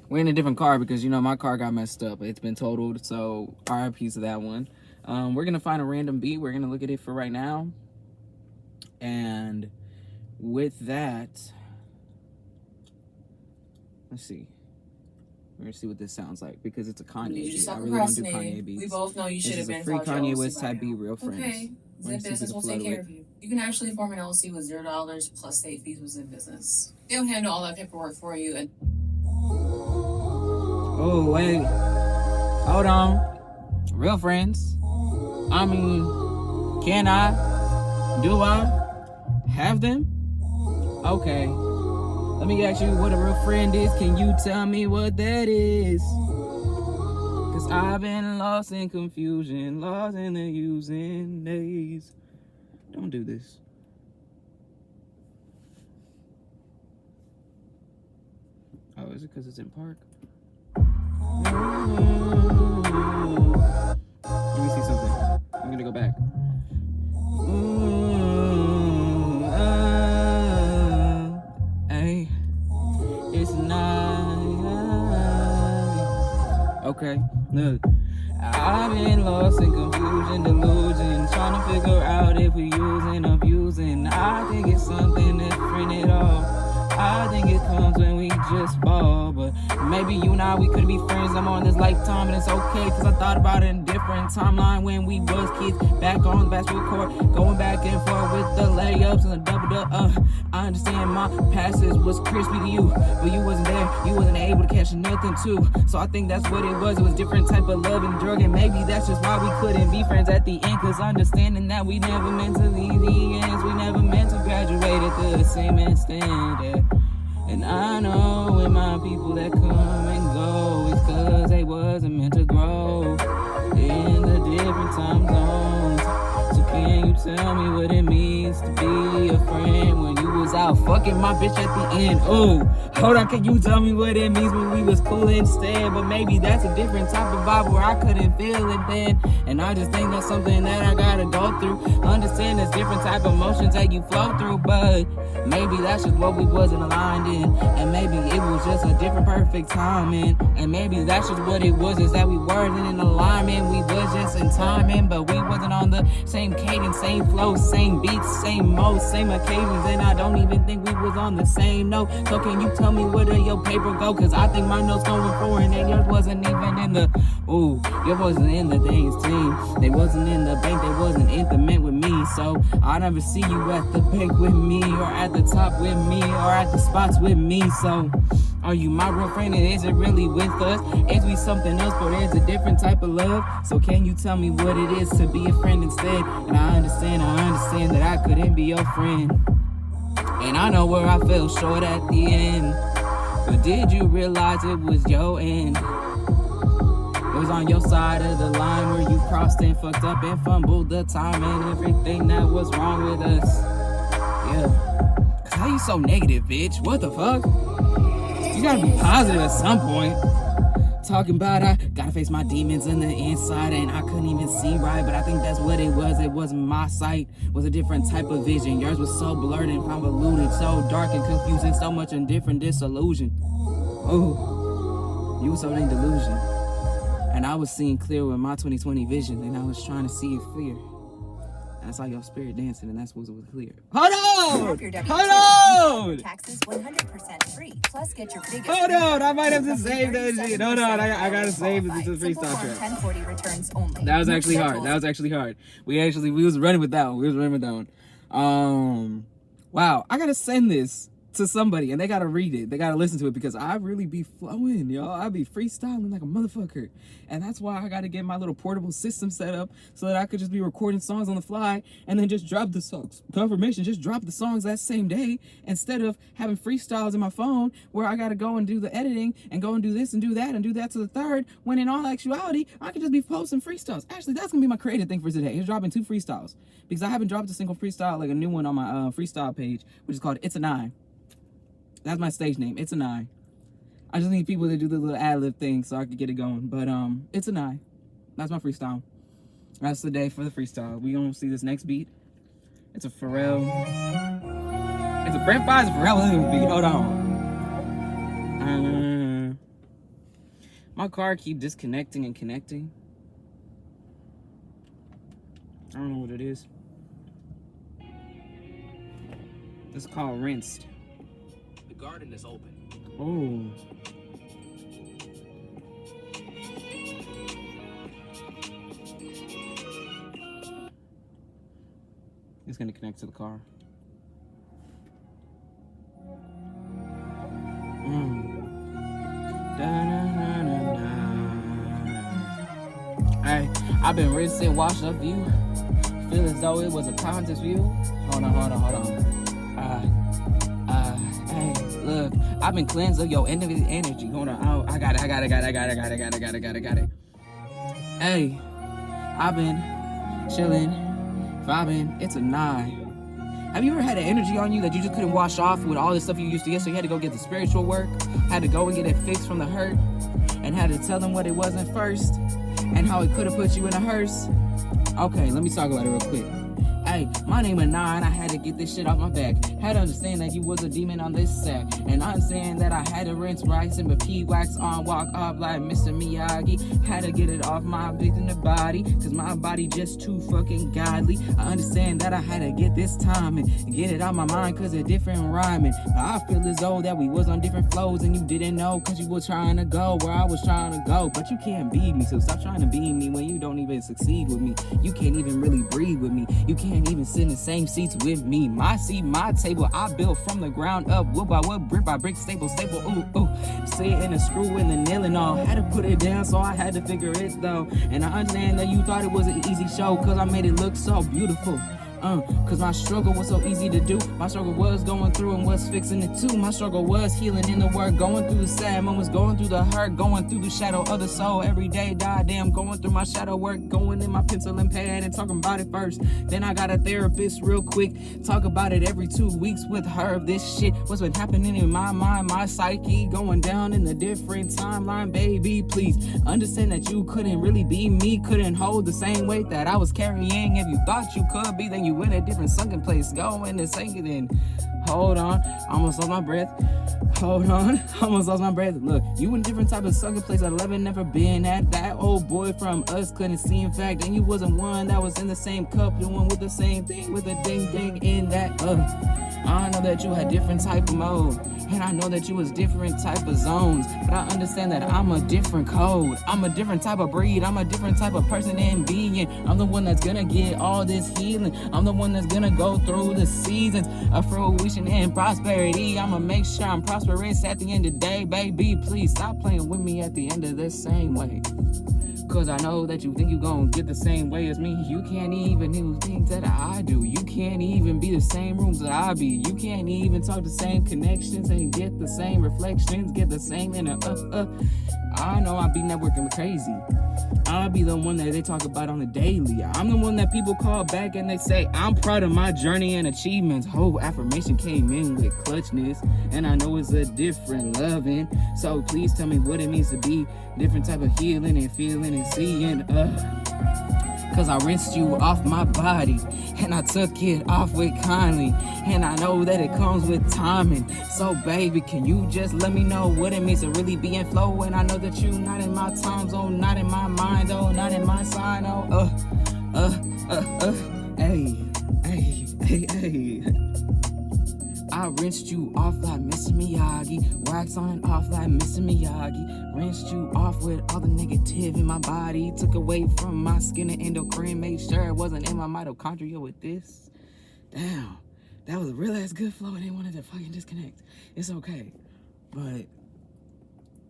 We're in a different car because, you know, my car got messed up. It's been totaled, so RIP to that one. We're going to find a random beat. We're going to look at it for right now. And with that, let's see. We're going to see what this sounds like because it's a Kanye beat. I really don't do Kanye beats. We both know you should have been free Kanye West type beat, real friends. Okay, Zip Business will take care of you. You can actually form an LLC with $0 plus state fees with Zip Business. They'll handle all that paperwork for you. And oh, wait. Hold on. Real friends. I mean, can I? Do I? Have them? Okay. Let me ask you what a real friend is. Can you tell me what that is? Cause I've been lost in confusion, lost in the using days. Don't do this. Oh, is it because it's in park? Let me see something. I'm gonna go back. Hey, it's not. Okay, look. I've been lost in confusion, delusion, trying to figure out if we're using, abusing. I think it's something different at all. I think it comes when we just ball, but maybe you and I, we could be friends. I'm on this lifetime and it's okay, cause I thought about it in a different timeline when we was kids, back on the basketball court, going back and forth with the layups and the double. I understand my passes was crispy to you, but you wasn't there, you wasn't able to catch nothing too. So I think that's what it was different type of love and drug, and maybe that's just why we couldn't be friends at the end, cause understanding that we never meant to leave the ends, we never meant to graduate at the same extent, yeah. And I know with my people that come and go, it's cause they wasn't meant to grow in the different time zones. So can you tell me what it means to be a friend when you was out fucking my bitch at the end? Oh, hold on, can you tell me what it means when we was cool instead? But maybe that's a different type of vibe where I couldn't feel it then. And I just think that's something that I gotta go through. Understand there's different type of emotions that you flow through, but maybe that's just what we wasn't aligned in. And maybe it was just a different perfect timing. And maybe that's just what it was, is that we weren't in alignment. We was just in timing, but we wasn't on the same cadence, same flow, same beats, same modes, same occasions. And I don't even think we was on the same note. So can you tell me where did your paper go? Cause I think my notes going foreign and yours wasn't even in the, ooh, yours wasn't in the things team. They wasn't in the bank, they wasn't intimate with me. So I never see you at the bank with me, or at the top with me, or at the spots with me. So are you my real friend, and is it really with us? Is we something else, but there's a different type of love? So can you tell me what it is to be a friend instead? And I understand that I couldn't be your friend. And I know where I fell short at the end, but did you realize it was your end? It was on your side of the line where you crossed and fucked up and fumbled the time and everything that was wrong with us. Yeah. Cause how you so negative, bitch? What the fuck? You gotta be positive at some point. Talking about I gotta face my demons in the inside, and I couldn't even see right, but I think that's what it was. It wasn't my sight, it was a different type of vision. Yours was so blurred and convoluted, so dark and confusing, so much in different disillusion. Oh, you was so in delusion, and I was seeing clear with my 2020 vision, and I was trying to see it clear. I saw your spirit dancing, and that's what was clear. Hold on! Hold on! Taxes 100% free. Plus, get your biggest. Hold on! I might have to save that shit. Hold on! I gotta save it to the freestyle track. 1040 returns only. That was actually hard. That was actually hard. We was running with that one. Wow! I gotta send this to somebody, and they gotta read it. They gotta listen to it, because I really be flowing, y'all. I be freestyling like a motherfucker, and that's why I gotta get my little portable system set up so that I could just be recording songs on the fly and then just drop the songs. Confirmation, just drop the songs that same day, instead of having freestyles in my phone where I gotta go and do the editing and go and do this and do that and do that to the third, when in all actuality I could just be posting freestyles. Actually, that's gonna be my creative thing for today, is dropping 2 freestyles, because I haven't dropped a single freestyle, like a new one on my freestyle page, which is called It's a 9. That's my stage name. It's a 9. I just need people to do the little ad-lib thing so I can get it going. But it's a 9. That's my freestyle. That's the day for the freestyle. We gonna see this next beat. It's a Pharrell. It's a Brent Fires Pharrell Williams beat. Hold on. My car keep disconnecting and connecting. I don't know what it is. It's called rinsed. The garden is open. Oh. It's gonna connect to the car. Hey, I've been rinsing, washed up you. Feel as though it was a contest view. Hold on. Hey, look, I've been cleansed of your energy. Hold on, oh, I got it. Hey, I've been chilling, vibing. It's a 9. Have you ever had an energy on you that you just couldn't wash off with all the stuff you used to get, so you had to go get the spiritual work, had to go and get it fixed from the hurt, and had to tell them what it wasn't first, and how it could have put you in a hearse? Okay, let me talk about it real quick. Hey, my name is 9, I had to get this shit off my back. Had to understand that you was a demon on this sack. And I'm saying that I had to rinse rice and put wax on, walk off like Mr. Miyagi. Had to get it off my victim body, cause my body just too fucking godly. I understand that I had to get this time and get it out my mind cause of different rhyming. But I feel as though that we was on different flows and you didn't know cause you were trying to go where I was trying to go. But you can't beat me, so stop trying to beat me when you don't even succeed with me. You can't even really breathe with me. You can't even sit in the same seats with me. My seat, my table, I built from the ground up, wood by wood, brick by brick, staple, ooh. Sitting a screw in the nail and all. Had to put it down, so I had to figure it though. And I understand that you thought it was an easy show, cause I made it look so beautiful. Cause my struggle was so easy to do. My struggle was going through and was fixing it too. My struggle was healing in the work, going through the sad moments, going through the hurt, going through the shadow of the soul every day. Goddamn, going through my shadow work, going in my pencil and pad and talking about it first. Then I got a therapist real quick, talk about it every 2 weeks with her. This shit, what's been happening in my mind, my psyche, going down in a different timeline. Baby, please understand that you couldn't really be me, couldn't hold the same weight that I was carrying. If you thought you could be, then you in a different sunken place, going and sinking in. Hold on, I almost lost my breath. Look, you in a different type of sunken place I've never been at. That old boy from us couldn't see in fact, and you wasn't one that was in the same cup, doing with the same thing with a ding in that. I know that you had different type of mode, and I know that you was different type of zones, but I understand that I'm a different code. I'm a different type of breed. I'm a different type of person and being. I'm the one that's gonna get all this healing. I'm the one that's gonna go through the seasons of fruition and prosperity. I'ma make sure I'm prosperous at the end of the day. Baby, please stop playing with me at the end of the same way. Cause I know that you think you gon' get the same way as me. You can't even do things that I do. You can't even be the same rooms that I be. You can't even talk the same connections and get the same reflections, get the same inner I know I be networking crazy. I'll be the one that they talk about on the daily. I'm the one that people call back and they say, I'm proud of my journey and achievements. Whole affirmation came in with clutchness, and I know it's a different loving. So please tell me what it means to be different type of healing and feeling and seeing. Cause I rinsed you off my body, and I took it off with kindly, and I know that it comes with timing. So baby, can you just let me know what it means to really be in flow? And I know that you not in my time zone, not in my mind, oh, not in my sign, oh, hey. I rinsed you off like Mr. Miyagi, wax on and off like Mr. Miyagi, rinsed you off with all the negative in my body, took away from my skin and endocrine, made sure it wasn't in my mitochondria with this. Damn, that was a real ass good flow and they wanted to fucking disconnect. It's okay, but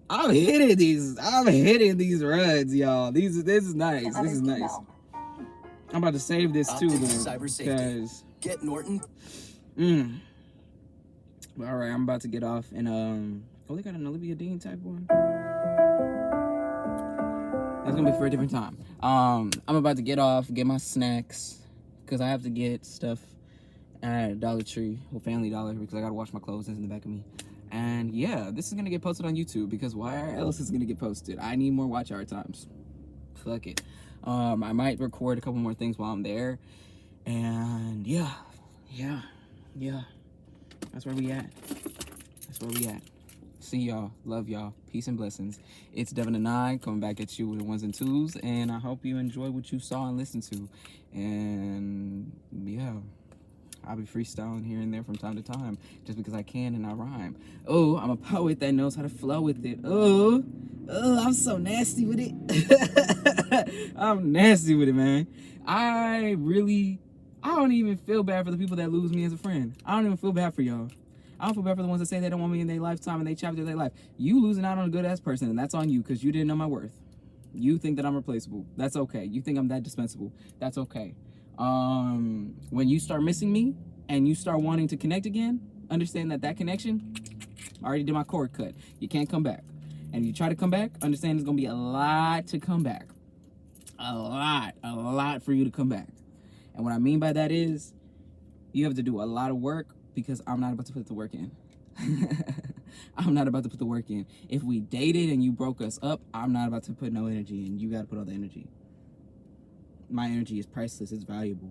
I'm hitting these runs, y'all. This is nice. This is nice. I'm about to save this too, though, because Get Norton. All right, I'm about to get off and they got an Olivia Dean type one. That's gonna be for a different time. I'm about to get off, get my snacks, because I have to get stuff at Dollar Tree or Family Dollar because I gotta wash my clothes. It's in the back of me. And yeah, this is gonna get posted on YouTube because why else is it gonna get posted? I need more watch hour times. Fuck it. I might record a couple more things while I'm there. And yeah. That's where we at. See y'all. Love y'all. Peace and blessings. It's Devin and I coming back at you with ones and twos, and I hope you enjoy what you saw and listened to. And yeah, I'll be freestyling here and there from time to time just because I can and I rhyme. Oh, I'm a poet that knows how to flow with it. Oh, I'm so nasty with it. I'm nasty with it, man. I don't even feel bad for the people that lose me as a friend. I don't even feel bad for y'all. I don't feel bad for the ones that say they don't want me in their lifetime and they chapter their life. You losing out on a good ass person, and that's on you because you didn't know my worth. You think that I'm replaceable. That's okay. You think I'm that dispensable. That's okay. When you start missing me and you start wanting to connect again, understand that connection, I already did my cord cut. You can't come back. And if you try to come back, understand there's going to be a lot to come back. A lot for you to come back. And what I mean by that is you have to do a lot of work because I'm not about to put the work in. I'm not about to put the work in. If we dated and you broke us up, I'm not about to put no energy in. You got to put all the energy. My energy is priceless. It's valuable.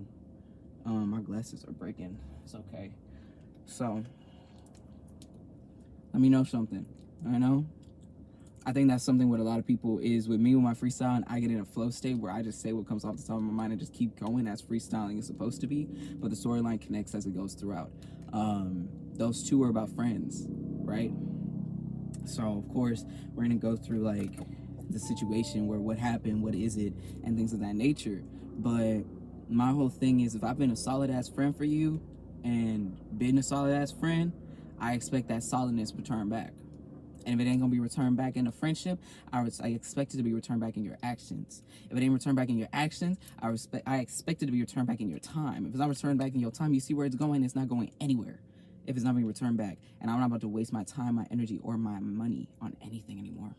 My glasses are breaking. It's okay. So, let me know something. I know. I think that's something with a lot of people is with me with my freestyle, and I get in a flow state where I just say what comes off the top of my mind and just keep going as freestyling is supposed to be, but the storyline connects as it goes throughout. Those two are about friends, right? So of course we're gonna go through like the situation where what happened, what is it, and things of that nature. But my whole thing is if I've been a solid ass friend for you and been a solid ass friend, I expect that solidness returned back. And if it ain't gonna be returned back in a friendship, I expect it to be returned back in your actions. If it ain't returned back in your actions, I expect it to be returned back in your time. If it's not returned back in your time, you see where it's going, it's not going anywhere. If it's not being returned back. And I'm not about to waste my time, my energy, or my money on anything anymore.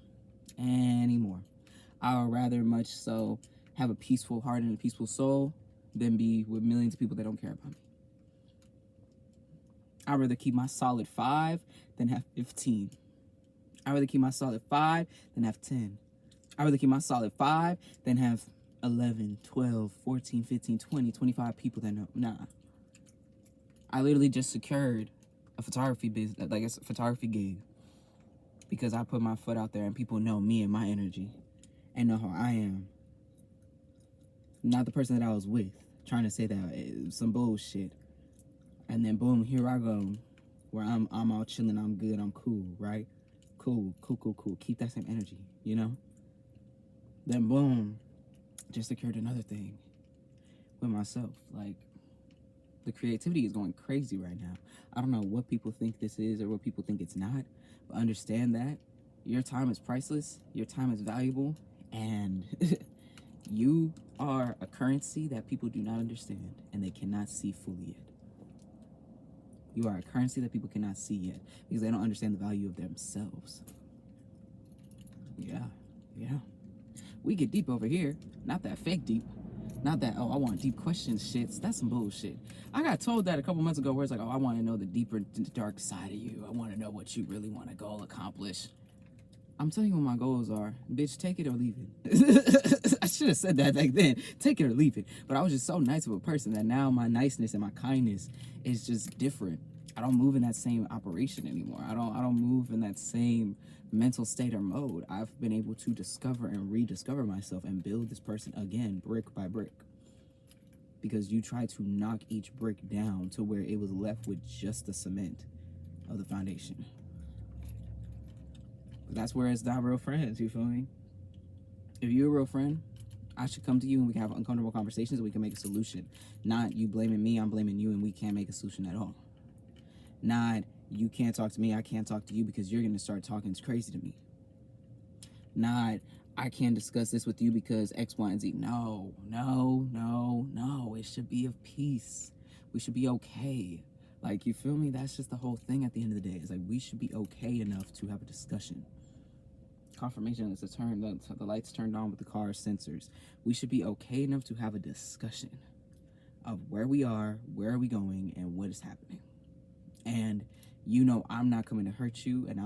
I would rather much so have a peaceful heart and a peaceful soul than be with millions of people that don't care about me. I'd rather keep my solid 5 than have 15. I'd rather keep my solid 5 than have 10. I'd rather keep my solid 5 than have 11, 12, 14, 15, 20, 25 people that know. Nah. I literally just secured a photography business, like a photography gig, because I put my foot out there and people know me and my energy and know how I am. Not the person that I was with, trying to say that it was some bullshit. And then boom, here I go, where I'm all chilling, I'm good, I'm cool, right? Cool. Keep that same energy, you know? Then boom, just occurred another thing with myself. Like, the creativity is going crazy right now. I don't know what people think this is or what people think it's not, but understand that your time is priceless, your time is valuable, and you are a currency that people do not understand and they cannot see fully yet. You are a currency that people cannot see yet because they don't understand the value of themselves. Yeah. We get deep over here. Not that fake deep. Not that, oh, I want deep questions shits. That's some bullshit. I got told that a couple months ago where it's like, oh, I want to know the deeper, the dark side of you. I want to know what you really want to go accomplish. I'm telling you what my goals are. Bitch, take it or leave it. I should have said that back then. Take it or leave it. But I was just so nice of a person that now my niceness and my kindness is just different. I don't move in that same operation anymore. I don't move in that same mental state or mode. I've been able to discover and rediscover myself and build this person again, brick by brick. Because you tried to knock each brick down to where it was left with just the cement of the foundation. That's where it's not real friends, you feel me? If you're a real friend, I should come to you and we can have uncomfortable conversations and we can make a solution. Not you blaming me, I'm blaming you, and we can't make a solution at all. Not you can't talk to me, I can't talk to you because you're going to start talking crazy to me. Not I can't discuss this with you because X, Y, and Z. No. It should be of peace. We should be okay. Like, you feel me? That's just the whole thing at the end of the day. It's like we should be okay enough to have a discussion. Confirmation is the lights turned on with the car sensors. We should be okay enough to have a discussion of where we are, where are we going, and what is happening. And you know I'm not coming to hurt you, and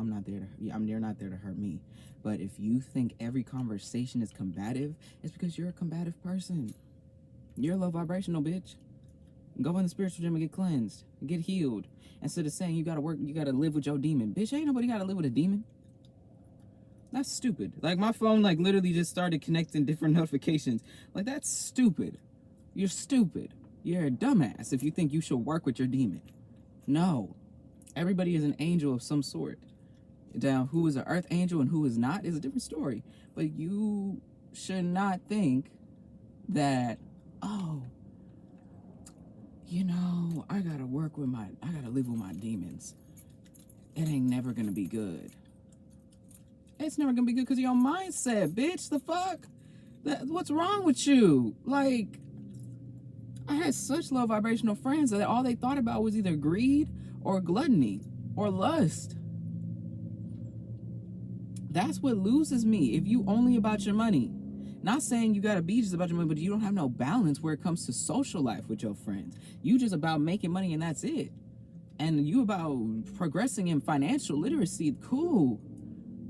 you're not there to hurt me. But if you think every conversation is combative, it's because you're a combative person. You're low vibrational, bitch. Go in the spiritual gym and get cleansed, get healed. Instead of saying you gotta work, you gotta live with your demon. Bitch, ain't nobody gotta live with a demon. That's stupid. Like, my phone, like, literally just started connecting different notifications. Like, that's stupid. You're stupid. You're a dumbass if you think you should work with your demon. No. Everybody is an angel of some sort. Now, who is an earth angel and who is not is a different story. But you should not think that, oh, you know, I gotta live with my demons. It ain't never gonna be good. It's never gonna be good because of your mindset, bitch. The fuck? What's wrong with you? Like, I had such low vibrational friends that all they thought about was either greed or gluttony or lust. That's what loses me. If you only about your money. Not saying you gotta be just about your money, but you don't have no balance where it comes to social life with your friends. You just about making money and that's it. And you about progressing in financial literacy, cool.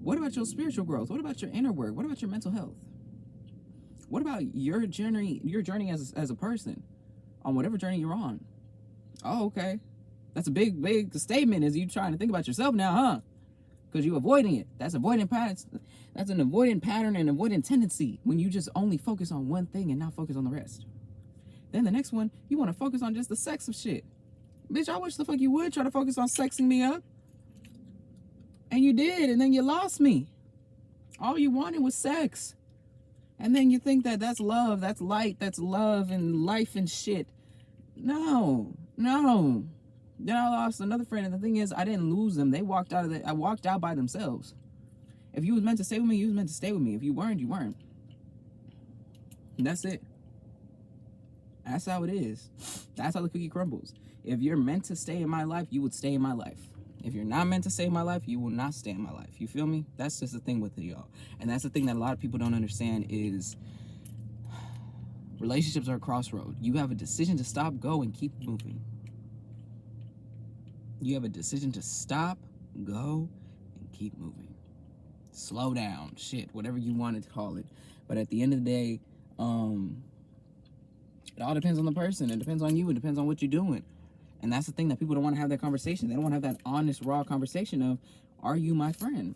What about your spiritual growth? What about your inner work? What about your mental health? What about your journey as a person on whatever journey you're on? Oh, okay. That's a big statement. Is you trying to think about yourself now, huh? Because you avoiding it. That's avoiding patterns. That's an avoidant pattern and avoidant tendency when you just only focus on one thing and not focus on the rest. Then the next one, you want to focus on just the sex of shit. Bitch, I wish the fuck you would try to focus on sexing me up. And you did, and then you lost me. All you wanted was sex. And then you think that that's love, that's light, that's love and life and shit. No. Then I lost another friend, and the thing is, I didn't lose them. They walked out I walked out by themselves. If you was meant to stay with me, you was meant to stay with me. If you weren't, you weren't. And that's it. That's how it is. That's how the cookie crumbles. If you're meant to stay in my life, you would stay in my life. If you're not meant to stay in my life, you will not stay in my life. You feel me? That's just the thing with it, y'all. And that's the thing that a lot of people don't understand is relationships are a crossroad. You have a decision to stop, go, and keep moving. You have a decision to stop, go, and keep moving. Slow down, shit, whatever you wanted to call it. But at the end of the day, it all depends on the person. It depends on you. It depends on what you're doing. And that's the thing that people don't want to have that conversation. They don't want to have that honest, raw conversation of, are you my friend?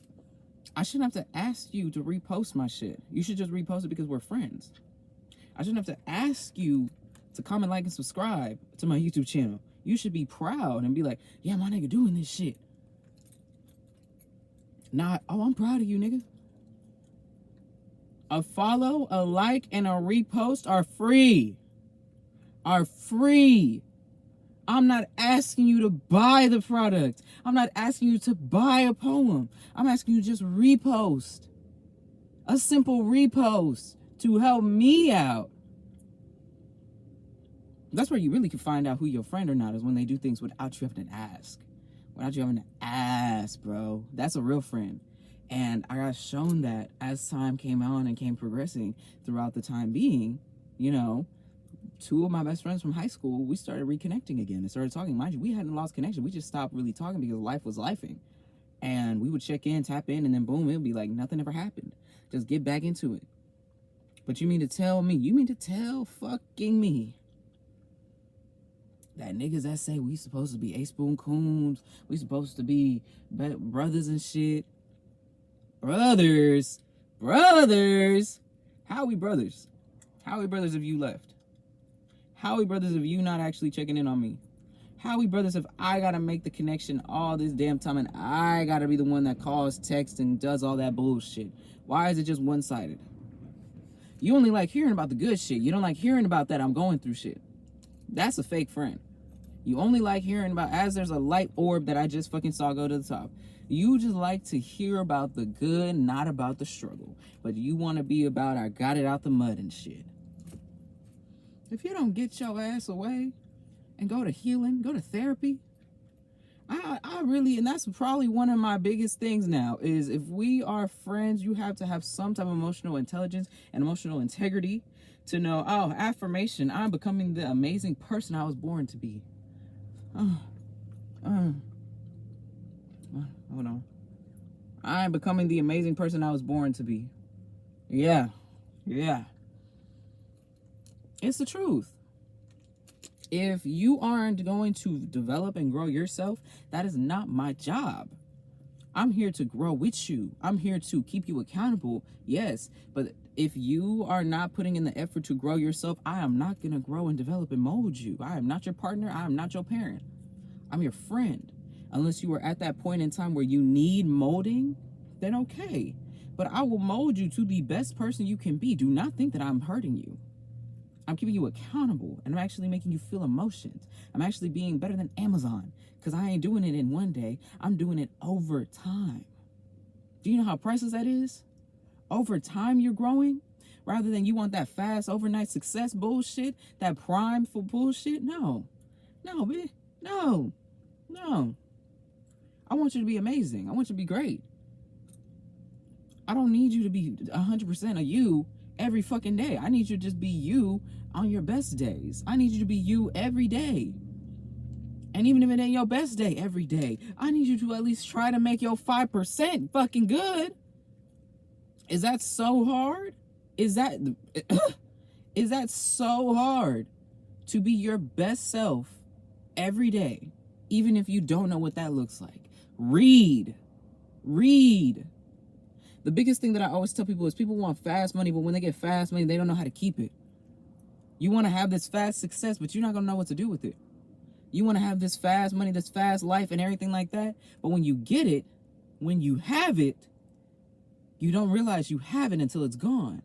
I shouldn't have to ask you to repost my shit. You should just repost it because we're friends. I shouldn't have to ask you to comment, like, and subscribe to my YouTube channel. You should be proud and be like, yeah, my nigga doing this shit. Not, oh, I'm proud of you, nigga. A follow, a like, and a repost are free. Are free. I'm not asking you to buy the product. I'm not asking you to buy a poem. I'm asking you to just repost. A simple repost to help me out. That's where you really can find out who your friend or not, is when they do things without you having to ask. Without you having to ask, bro. That's a real friend. And I got shown that as time came on and came progressing throughout the time being, you know, two of my best friends from high school, we started reconnecting again and started talking. Mind you, we hadn't lost connection. We just stopped really talking because life was lifing. And we would check in, tap in, and then boom, it would be like nothing ever happened. Just get back into it. But you mean to tell fucking me that niggas that say we supposed to be A-Spoon Coons, we supposed to be brothers and shit. Brothers. How are we brothers? How are we brothers if you left? How are we brothers if you not actually checking in on me? How are we brothers if I gotta make the connection all this damn time and I gotta be the one that calls, texts, and does all that bullshit? Why is it just one-sided? You only like hearing about the good shit. You don't like hearing about that I'm going through shit. That's a fake friend. You only like hearing about, as there's a light orb that I just fucking saw go to the top. You just like to hear about the good, not about the struggle. But you want to be about, I got it out the mud and shit. If you don't get your ass away and go to healing, go to therapy, I really, and that's probably one of my biggest things now, is if we are friends, you have to have some type of emotional intelligence and emotional integrity to know, oh, affirmation, I'm becoming the amazing person I was born to be. Hold on. I'm becoming the amazing person I was born to be. Yeah. It's the truth. If you aren't going to develop and grow yourself, that is not my job. I'm here to grow with you. I'm here to keep you accountable, yes. But if you are not putting in the effort to grow yourself, I am not going to grow and develop and mold you. I am not your partner. I am not your parent. I'm your friend. Unless you are at that point in time where you need molding, then okay. But I will mold you to the best person you can be. Do not think that I'm hurting you. I'm keeping you accountable, and I'm actually making you feel emotions. I'm actually being better than Amazon, because I ain't doing it in one day. I'm doing it over time. Do you know how priceless that is? Over time, you're growing, rather than you want that fast overnight success bullshit, that prime for bullshit. No, bitch. No. I want you to be amazing. I want you to be great. I don't need you to be 100% of you every fucking day. I need you to just be you on your best days. I need you to be you every day. And even if it ain't your best day every day, I need you to at least try to make your 5% fucking good. Is that so hard? Is that so hard to be your best self every day, even if you don't know what that looks like? Read. The biggest thing that I always tell people is people want fast money, but when they get fast money, they don't know how to keep it. You want to have this fast success, but you're not going to know what to do with it. You want to have this fast money, this fast life and everything like that, but when you get it, when you have it, you don't realize you have it until it's gone.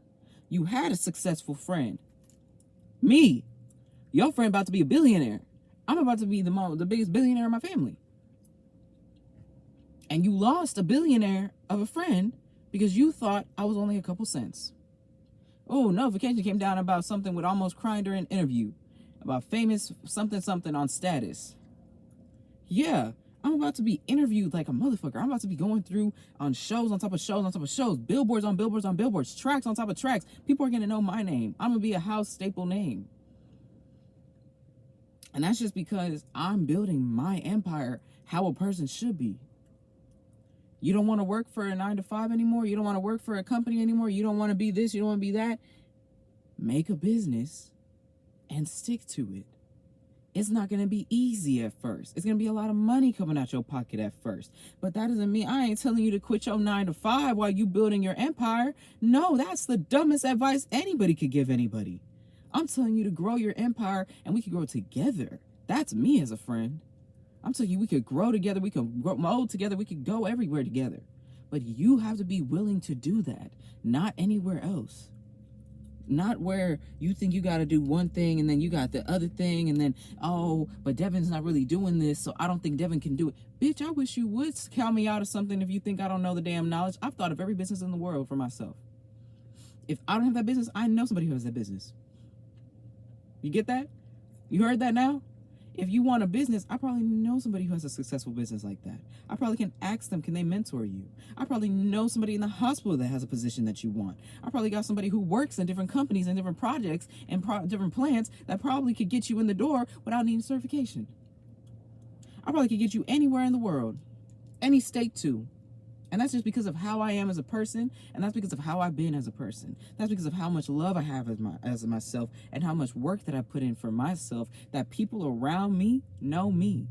You had a successful friend. Me. Your friend about to be a billionaire. I'm about to be the biggest billionaire in my family. And you lost a billionaire of a friend because you thought I was only a couple cents. Oh, notification came down about something with almost crying during an interview. About famous something on status. Yeah, I'm about to be interviewed like a motherfucker. I'm about to be going through on shows on top of shows on top of shows. Billboards on billboards on billboards. Tracks on top of tracks. People are going to know my name. I'm going to be a house staple name. And that's just because I'm building my empire how a person should be. You don't want to work for a 9-to-5 anymore. You don't want to work for a company anymore. You don't want to be this. You don't want to be that. Make a business and stick to it. It's not going to be easy at first. It's going to be a lot of money coming out your pocket at first. But that doesn't mean I ain't telling you to quit your 9-to-5 while you building your empire. No, that's the dumbest advice anybody could give anybody. I'm telling you to grow your empire and we can grow together. That's me as a friend. I'm telling you, we could grow together, we could mold together, we could go everywhere together. But you have to be willing to do that, not anywhere else. Not where you think you got to do one thing and then you got the other thing and then, oh, but Devin's not really doing this, so I don't think Devin can do it. Bitch, I wish you would count me out of something if you think I don't know the damn knowledge. I've thought of every business in the world for myself. If I don't have that business, I know somebody who has that business. You get that? You heard that now? If you want a business, I probably know somebody who has a successful business like that. I probably can ask them, can they mentor you? I probably know somebody in the hospital that has a position that you want. I probably got somebody who works in different companies and different projects and different plants that probably could get you in the door without needing certification. I probably could get you anywhere in the world, any state too. And that's just because of how I am as a person, and that's because of how I've been as a person. That's because of how much love I have as myself, and how much work that I put in for myself, that people around me know me.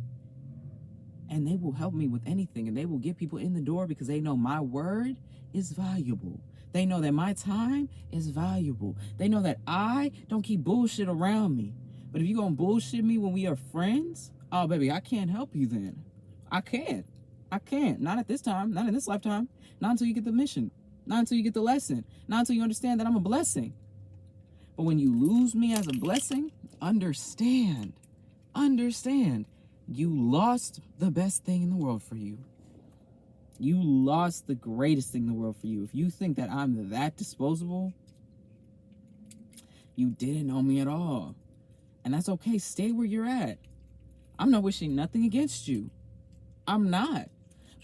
And they will help me with anything, and they will get people in the door because they know my word is valuable. They know that my time is valuable. They know that I don't keep bullshit around me. But if you're going to bullshit me when we are friends, oh, baby, I can't help you then. I can't. Not at this time. Not in this lifetime. Not until you get the mission. Not until you get the lesson. Not until you understand that I'm a blessing. But when you lose me as a blessing, understand. You lost the best thing in the world for you. You lost the greatest thing in the world for you. If you think that I'm that disposable, you didn't know me at all. And that's okay. Stay where you're at. I'm not wishing nothing against you. I'm not.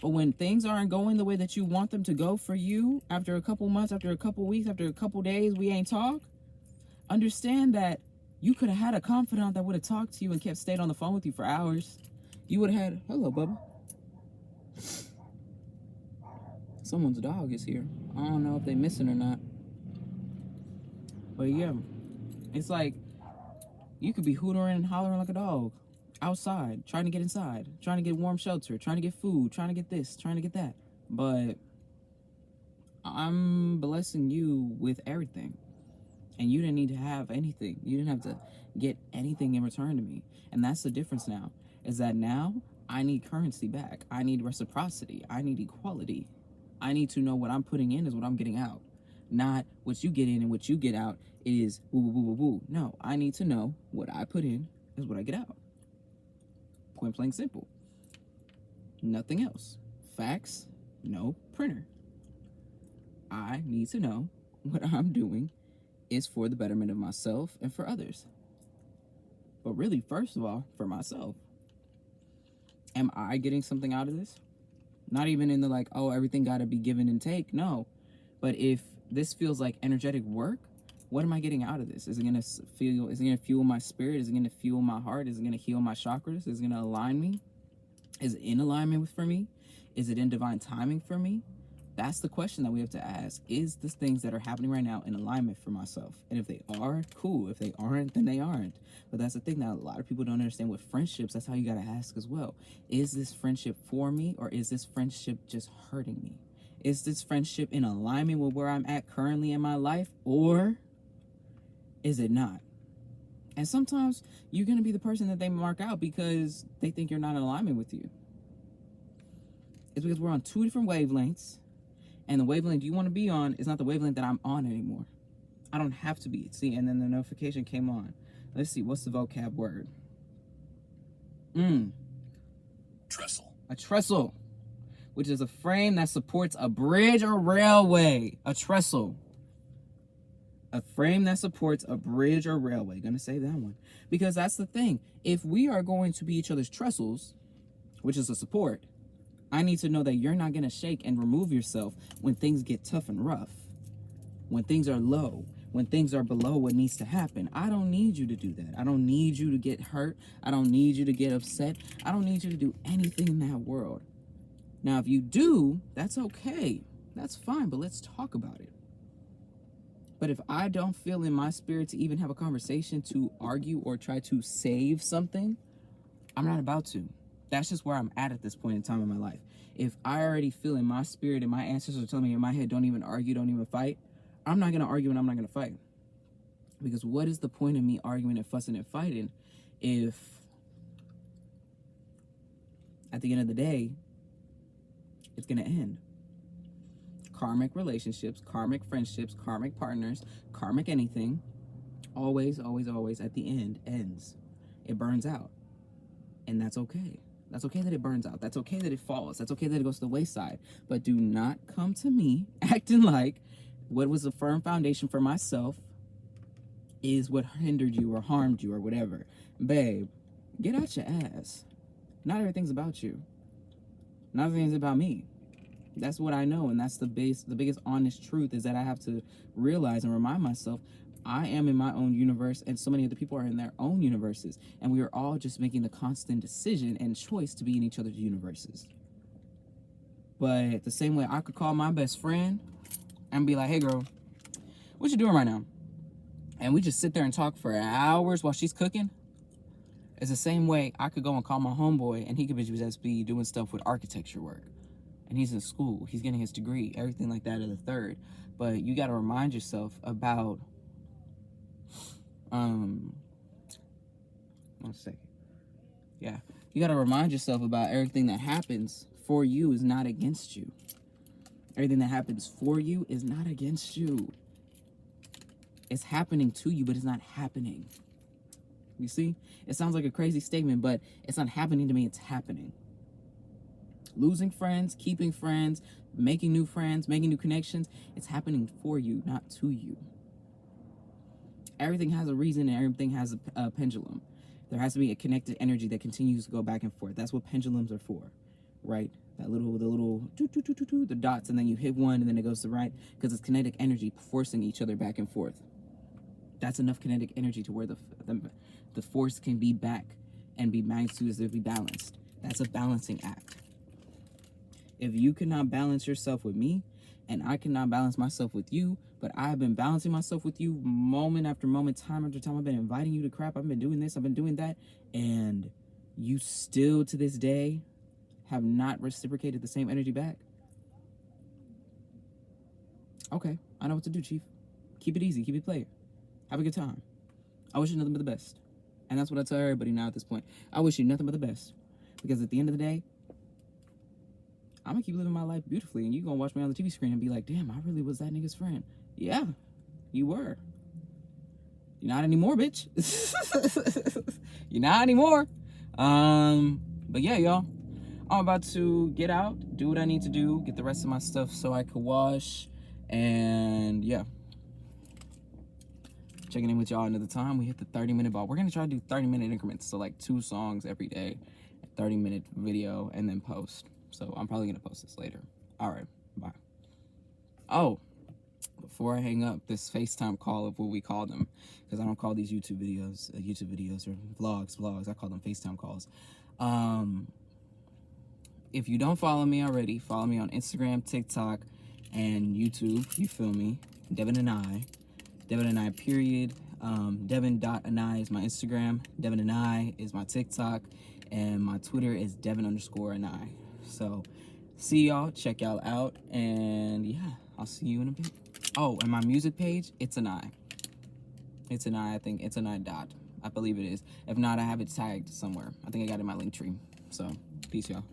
But when things aren't going the way that you want them to go for you, after a couple months, after a couple weeks, after a couple days, we ain't talk, understand that you could have had a confidant that would have talked to you and stayed on the phone with you for hours. You would have had, hello, Bubba. Someone's dog is here. I don't know if they missing or not. But yeah, it's like, You could be hootering and hollering like a dog outside, trying to get inside, trying to get warm shelter, trying to get food, trying to get this, trying to get that. But I'm blessing you with everything. And you didn't need to have anything. You didn't have to get anything in return to me. And that's the difference now, is that now I need currency back. I need reciprocity. I need equality. I need to know what I'm putting in is what I'm getting out. Not what you get in and what you get out is woo, woo, woo, woo, woo. No, I need to know what I put in is what I get out. Point blank simple. Nothing else. Facts, no printer. I need to know what I'm doing is for the betterment of myself and for others. But really, first of all, for myself. Am I getting something out of this? Not even in the like, oh, everything got to be given and take. No. But if this feels like energetic work, what am I getting out of this? Is it going to fuel my spirit? Is it going to fuel my heart? Is it going to heal my chakras? Is it going to align me? Is it in alignment for me? Is it in divine timing for me? That's the question that we have to ask. Is the things that are happening right now in alignment for myself? And if they are, cool. If they aren't, then they aren't. But that's the thing that a lot of people don't understand with friendships. That's how you got to ask as well. Is this friendship for me, or is this friendship just hurting me? Is this friendship in alignment with where I'm at currently in my life, or is it not? And sometimes you're going to be the person that they mark out because they think you're not in alignment with you. It's because we're on two different wavelengths. And the wavelength you want to be on is not the wavelength that I'm on anymore. I don't have to be. See, and then the notification came on. Let's see, what's the vocab word? Trestle. A trestle, which is a frame that supports a bridge or railway. A trestle. A frame that supports a bridge or railway. Gonna say that one. Because that's the thing. If we are going to be each other's trestles, which is a support, I need to know that you're not going to shake and remove yourself when things get tough and rough, when things are low, when things are below what needs to happen. I don't need you to do that. I don't need you to get hurt. I don't need you to get upset. I don't need you to do anything in that world. Now, if you do, that's okay. That's fine, but let's talk about it. But if I don't feel in my spirit to even have a conversation to argue or try to save something, I'm not about to. That's just where I'm at this point in time in my life. If I already feel in my spirit and my ancestors are telling me in my head, don't even argue, don't even fight, I'm not going to argue and I'm not going to fight. Because what is the point of me arguing and fussing and fighting if at the end of the day, it's going to end? Karmic relationships, karmic friendships, karmic partners, karmic anything, always, always, always at the end ends. It burns out. And that's okay. That's okay that it burns out. That's okay that it falls. That's okay that it goes to the wayside. But do not come to me acting like what was a firm foundation for myself is what hindered you or harmed you or whatever. Babe, get out your ass. Not everything's about you. Not everything's about me. That's what I know, and that's the biggest honest truth is that I have to realize and remind myself I am in my own universe, and so many other people are in their own universes, and we are all just making the constant decision and choice to be in each other's universes. But the same way I could call my best friend and be like, hey girl, what you doing right now? And we just sit there and talk for hours while she's cooking. It's the same way I could go and call my homeboy and he could just be doing stuff with architecture work. And he's in school, he's getting his degree, everything like that at the third. But you got to remind yourself about, 1 second. Yeah, you got to remind yourself about everything that happens for you is not against you. Everything that happens for you is not against you. It's happening to you, but it's not happening. You see? It sounds like a crazy statement, but it's not happening to me, it's happening. Losing friends, keeping friends, making new friends, making new connections, it's happening for you, not to you. Everything has a reason and everything has a pendulum. There has to be a connected energy that continues to go back and forth. That's what pendulums are for, right? The little the dots, and then you hit one and then it goes to right, because it's kinetic energy forcing each other back and forth. That's enough kinetic energy to where the force can be back and be magnitudes to be balanced. That's a balancing act. If you cannot balance yourself with me, and I cannot balance myself with you, but I have been balancing myself with you moment after moment, time after time. I've been inviting you to crap. I've been doing this. I've been doing that. And you still, to this day, have not reciprocated the same energy back. Okay, I know what to do, Chief. Keep it easy. Keep it playing. Have a good time. I wish you nothing but the best. And that's what I tell everybody now at this point. I wish you nothing but the best. Because at the end of the day, I'm going to keep living my life beautifully. And you're going to watch me on the TV screen and be like, damn, I really was that nigga's friend. Yeah, you were. You're not anymore, bitch. You're not anymore. But yeah, y'all. I'm about to get out, do what I need to do, get the rest of my stuff so I could wash. And yeah. Checking in with y'all another time. We hit the 30-minute ball. We're going to try to do 30-minute increments. So like 2 songs every day, 30-minute video, and then post. So I'm probably going to post this later. All right. Bye. Oh, before I hang up, this FaceTime call of what we call them, because I don't call these YouTube videos or vlogs. I call them FaceTime calls. If you don't follow me already, follow me on Instagram, TikTok, and YouTube. You feel me? Devin and I, period. Devin.Anai is my Instagram. Devin and I is my TikTok. And my Twitter is Devin_Anai. So, see y'all. Check y'all out. And yeah, I'll see you in a bit. Oh, and my music page, it's an I. It's an I. I think it's an I dot. I believe it is. If not, I have it tagged somewhere. I think I got it in my link tree. So, peace, y'all.